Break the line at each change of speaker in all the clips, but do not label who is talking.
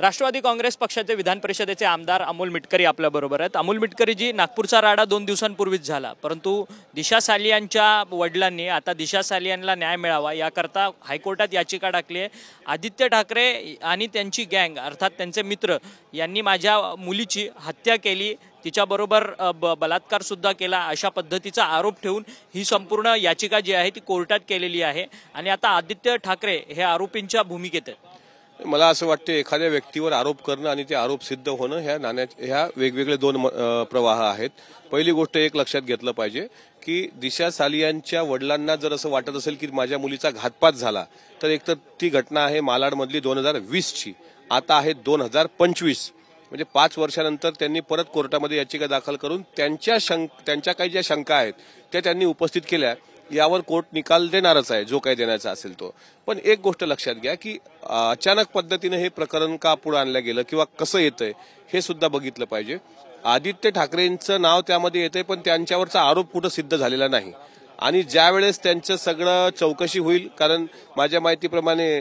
राष्ट्रवादी काँग्रेस पक्षाचे विधान परिषदेचे आमदार अमोल मिटकरी आपल्या बरोबर आहेत। अमोल मिटकरीजी, नागपूरचा राडा 2 दिवसांपूर्वीच झाला, परंतु दिशा सालियांच्या वडिलांनी आता दिशा सालियांना न्याय मिळावा याकरता हायकोर्टात याचिका टाकली आहे। आदित्य ठाकरे आणि त्यांची गँग अर्थात त्यांचे मित्र यांनी माझ्या मुलीची हत्या केली, तिच्याबरोबर बलात्कार सुद्धा केला अशा पद्धतीचा आरोप ठेवून ही संपूर्ण याचिका जी आहे ती कोर्टात केलेली आहे आणि आता आदित्य ठाकरे हे आरोपींच्या भूमिकेत आहेत।
मला असं वाटतं एखाद्या व्यक्तीवर आरोप करणं आणि ते आरोप सिद्ध होणं ह्या वेगवेगळे दोन प्रवाह आहेत। पहिली गोष्ट एक लक्षात घेतलं पाहिजे की दिशा सालियांच्या वडिलांना जर असं वाटत असेल की माझ्या मुलीचा घातपात झाला तर एकतर ती घटना आहे मालाडमधली 2020ची, आता आहे 2025, म्हणजे 5 वर्षानंतर त्यांनी परत कोर्टामध्ये याचिका दाखल करून त्यांच्या काही ज्या शंका आहेत त्या त्यांनी उपस्थित केल्या। यावर कोर्ट निकाल देणारच आहे, जो काही देण्याचा असेल तो। पण एक गोष्ट लक्षात घ्या की अचानक पद्धतीने हे प्रकरण का पुढे आणलं गेलं किंवा कसं येतंय हे सुद्धा बघितलं पाहिजे। आदित्य ठाकरेंचं नाव त्यामध्ये येतंय पण त्यांच्यावरचा आरोप कुठं सिद्ध झालेला नाही आणि ज्यावेळेस त्यांचं सगळं चौकशी होईल, कारण माझ्या माहितीप्रमाणे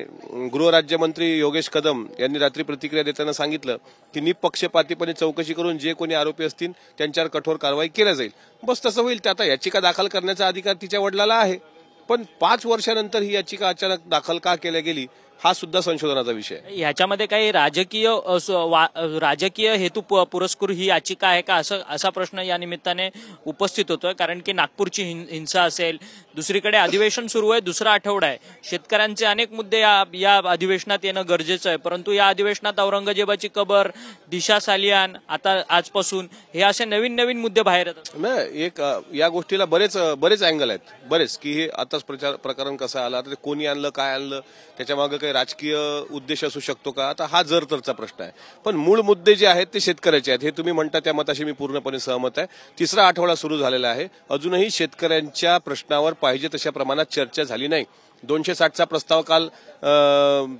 गृहराज्यमंत्री योगेश कदम यांनी रात्री प्रतिक्रिया देताना सांगितलं की निपक्षपातीपणे चौकशी करून जे कोणी आरोपी असतील त्यांच्यावर कठोर कारवाई केली जाईल। बस तसं होईल। आता याचिका दाखल करण्याचा अधिकार तिच्या वडिलाला आहे, पण 5 वर्षानंतर ही याचिका अचानक दाखल का केली गेली हा सुद्धा संशोधनाचा विषय आहे।
याच्यामध्ये काही राजकीय हेतू पुरस्कृत ही याचिका आहे का असा प्रश्न या निमित्ताने उपस्थित होतोय, कारण की नागपूरची हिंसा असेल, दुसरीकडे अधिवेशन सुरू आहे, दुसरा आठवडा आहे, शेतकऱ्यांचे अनेक मुद्दे या अधिवेशनात येणं गरजेचं आहे, परंतु या अधिवेशनात औरंगजेबाची कबर, दिशा सालियान आता आजपासून हे असे नवीन मुद्दे बाहेर येतात।
एक या गोष्टीला बरेच अँगल आहेत, बरेच की हे आताच प्रकरण कसं आलं, आता ते कोणी आणलं, काय आणलं, त्याच्या मागे काही राजकीय उद्देश असू शकतो का, आता हा जरतरचा प्रश्न आहे। पण मूळ मुद्दे जे आहेत ते शेतकऱ्याचे आहेत, हे तुम्ही म्हणता त्या मताशी मी पूर्णपणे सहमत आहे। तिसरा आठवडा सुरू झालेला आहे, अजूनही शेतकऱ्यांच्या प्रश्नावर पाहिजे तशा प्रमाणात चर्चा झाली नाही। 260चा प्रस्ताव काल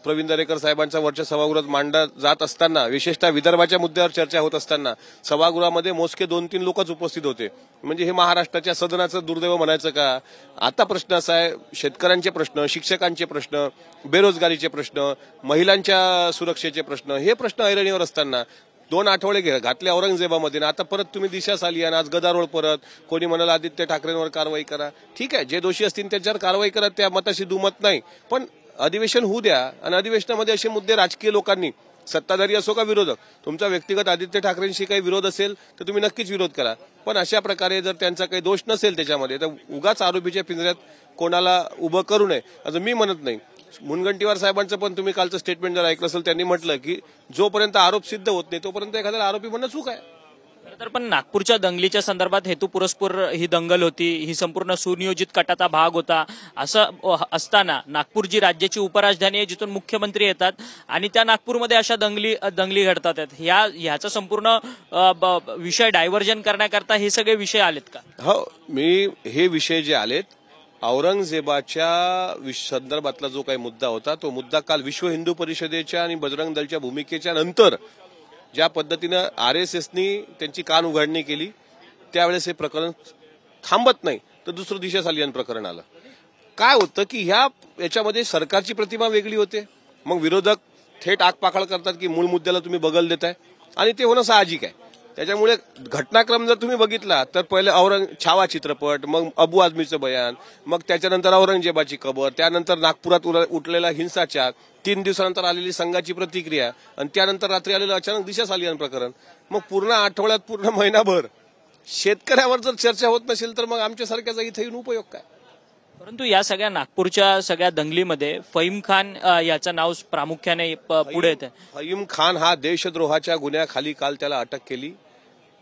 प्रवीण दरेकर साहेबांच्या वरच्या सभागृहात मांडला जात असताना, विशेषतः विदर्भाच्या मुद्द्यावर चर्चा होत असताना सभागृहामध्ये मोजके 2-3 लोकच उपस्थित होते। म्हणजे हे महाराष्ट्राच्या सदनाचं दुर्दैव म्हणायचं का? आता प्रश्न असा आहे, शेतकऱ्यांचे प्रश्न, शिक्षकांचे प्रश्न, बेरोजगारीचे प्रश्न, महिलांच्या सुरक्षेचे प्रश्न, हे प्रश्न ऐरणीवर असताना 2 आठवडे घातले औरंगजेबामध्ये, आता परत तुम्ही दिशा सालियान, आज गदारोळ परत, कोणी म्हणाल आदित्य ठाकरेंवर कारवाई करा। ठीक आहे, जे दोषी असतील त्यांच्यावर कारवाई करा, त्या मताशी दुमत नाही, पण अधिवेशन होऊ द्या आणि अधिवेशनामध्ये असे मुद्दे राजकीय लोकांनी, सत्ताधारी असो का विरोधक, तुमचा व्यक्तिगत आदित्य ठाकरेंशी काही विरोध असेल तर तुम्ही नक्कीच विरोध करा, पण अशा प्रकारे जर त्यांचा काही दोष नसेल त्याच्यामध्ये तर उगाच आरोपीच्या पिंजऱ्यात कोणाला उभं करू नये असं मी म्हणत नाही। मुनगंटीवार साहेबांचं पण तुम्ही कालचं स्टेटमेंट जर ऐकलं असेल, त्यांनी म्हटलं की जोपर्यंत आरोप सिद्ध होत नाही तोपर्यंत एखाद्याला आरोपी म्हणणं चूक आहे।
तर पण नागपूरच्या दंगलीच्या संदर्भात हेतुपुरस्पर ही दंगल होती, ही संपूर्ण सुनियोजित कटाचा भाग होता, असं असताना नागपूर जी राज्याची उपराजधानी आहे, जिथून मुख्यमंत्री येतात आणि त्या नागपूरमध्ये अशा दंगली घडतात, ह्याचा संपूर्ण विषय डायव्हर्जन करण्याकरता हे सगळे विषय आलेत का?
हो, हे विषय जे आलेत, औरंगजेबाच्या संदर्भातला जो काही मुद्दा होता तो मुद्दा काल विश्व हिंदू परिषदेच्या आणि बजरंग दलच्या भूमिकेच्या नंतर ज्या पद्धतीनं RSSनी त्यांची कान उघडणी केली त्यावेळेस हे प्रकरण थांबत नाही तर दुसरं दिशा सालियान प्रकरण आलं। काय होतं की याच्यामध्ये सरकारची प्रतिमा वेगळी होते, मग विरोधक थेट आगपाखळ करतात की मूळ मुद्द्याला तुम्ही बगल देताय आणि ते होणं साहजिक आहे। त्याच्यामुळे घटनाक्रम जर तुम्ही बघितला तर पहिले छावा चित्रपट, मग अबू आझमीचं बयान, मग त्याच्यानंतर औरंगजेबाची कबर, त्यानंतर नागपुरात उठलेला हिंसाचार, 3 दिवसानंतर आलेली संघाची प्रतिक्रिया आणि त्यानंतर रात्री आलेलं अचानक दिशा सालियान प्रकरण, मग पूर्ण आठवड्यात पूर्ण महिनाभर शेतकऱ्यावर जर चर्चा होत नसेल तर मग आमच्यासारख्याचा इथे येऊन उपयोग काय?
परंतु या सगळ्या नागपूरच्या सगळ्या दंगलीमध्ये फहीम खान याचं नाव प्रामुख्याने पुढे येतं।
फहीम खान हा देशद्रोहाच्या गुन्ह्याखाली काल त्याला अटक केली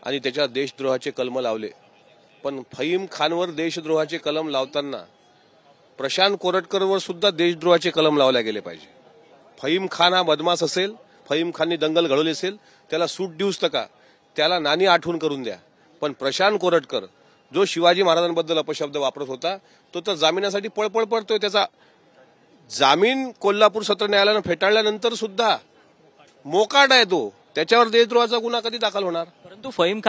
आणि त्याच्या देशद्रोहाचे कलम लावले, पण फहीम खानवर देशद्रोहाचे कलम लावताना प्रशांत कोरटकरवर सुद्धा देशद्रोहाचे कलम लावले गेले पाहिजे। फहीम खान हा बदमाश असेल, फहीम खाननी दंगल घडवली असेल, त्याला सूट देऊच नका, त्याला नानी आठवण करून द्या, पण प्रशांत कोरटकर जो शिवाजी महाराजांबद्दल अपशब्द वापरत होता तो तर जामिनासाठी पळपळ पडतोय। त्याचा जामीन कोल्हापूर सत्र न्यायालयानं फेटाळल्यानंतर सुद्धा मोकाट आहे तो, त्याच्यावर देशद्रोहाचा गुन्हा कधी दाखल होणार?
परंतु फहीम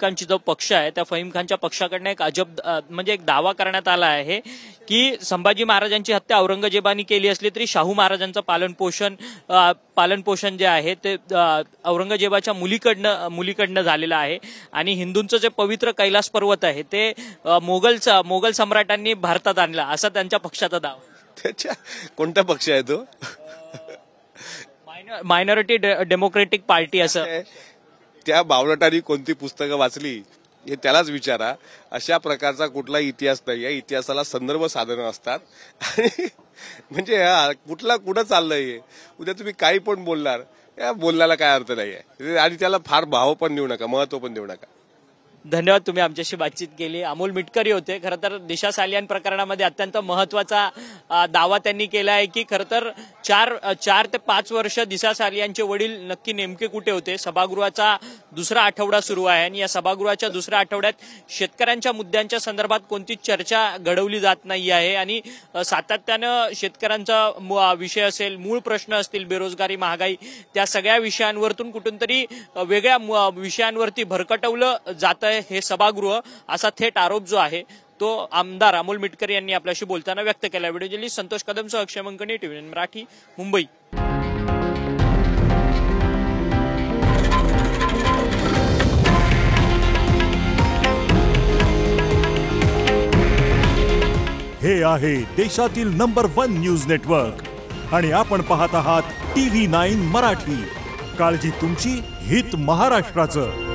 खानची जो पक्ष आहे त्या फहीम खानच्या पक्षाकडनं एक अजब म्हणजे एक दावा करण्यात आला आहे की संभाजी महाराजांची हत्या औरंगजेबाने केली असली तरी शाहू महाराजांचं पालनपोषण जे आहे ते औरंगजेबाच्या मुलीकडनं झालेलं आहे आणि हिंदूंचं जे पवित्र कैलास पर्वत आहे ते मोगल सम्राटांनी भारतात आणला असा त्यांच्या पक्षाचा दावा.
त्याच्या कोणता पक्ष आहे तो?
मायनॉरिटी डेमोक्रेटिक पार्टी असं.
त्या बावळटांनी कोणती पुस्तकं वाचली हे त्यालाच विचारा. अशा प्रकारचा कुठला इतिहास नाही आहे. इतिहासाला संदर्भ साधनं असतात आणि म्हणजे कुठं चाललंय उद्या तुम्ही काही पण बोलणार, या बोलण्याला काय अर्थ नाहीये आणि त्याला फार भाव पण देऊ नका, महत्व पण देऊ नका.
धन्यवाद, तुम्ही आमच्याशी बातचीत केली. अमोल मिटकरी होते. खरं तर दिशा सालियान प्रकरणामध्ये अत्यंत महत्वाचा दावा त्यांनी केला आहे की खरं तर 4 ते 5 वर्ष दिशा सालियानचे वडील नक्की नेमके कुठे होते. सभागृहाचा दुसरा आठवडा सुरू आहे आणि या सभागृहाच्या दुसऱ्या आठवड्यात शेतकऱ्यांच्या मुद्द्यांच्या संदर्भात कोणतीच चर्चा घडवली जात नाही आहे आणि सातत्यानं शेतकऱ्यांचा विषय असेल, मूळ प्रश्न असतील, बेरोजगारी, महागाई, त्या सगळ्या विषयांवरतून कुठून तरी वेगळ्या विषयांवरती भरकटवलं जातं हे सभागृह, असा थेट आरोप जो आहे तो आमदार अमोल मिटकरी यांनी आपल्याशी बोलताना व्यक्त केला. व्हिडिओ जर्नलिस्ट संतोष कदमसह अक्षय मंकणी, टीव्ही मराठी, मुंबई.
हे आहे देशातील नंबर 1 न्यूज नेटवर्क आणि आपण पाहत आहात TV9 मराठी. काळजी तुमची, हित महाराष्ट्राचं.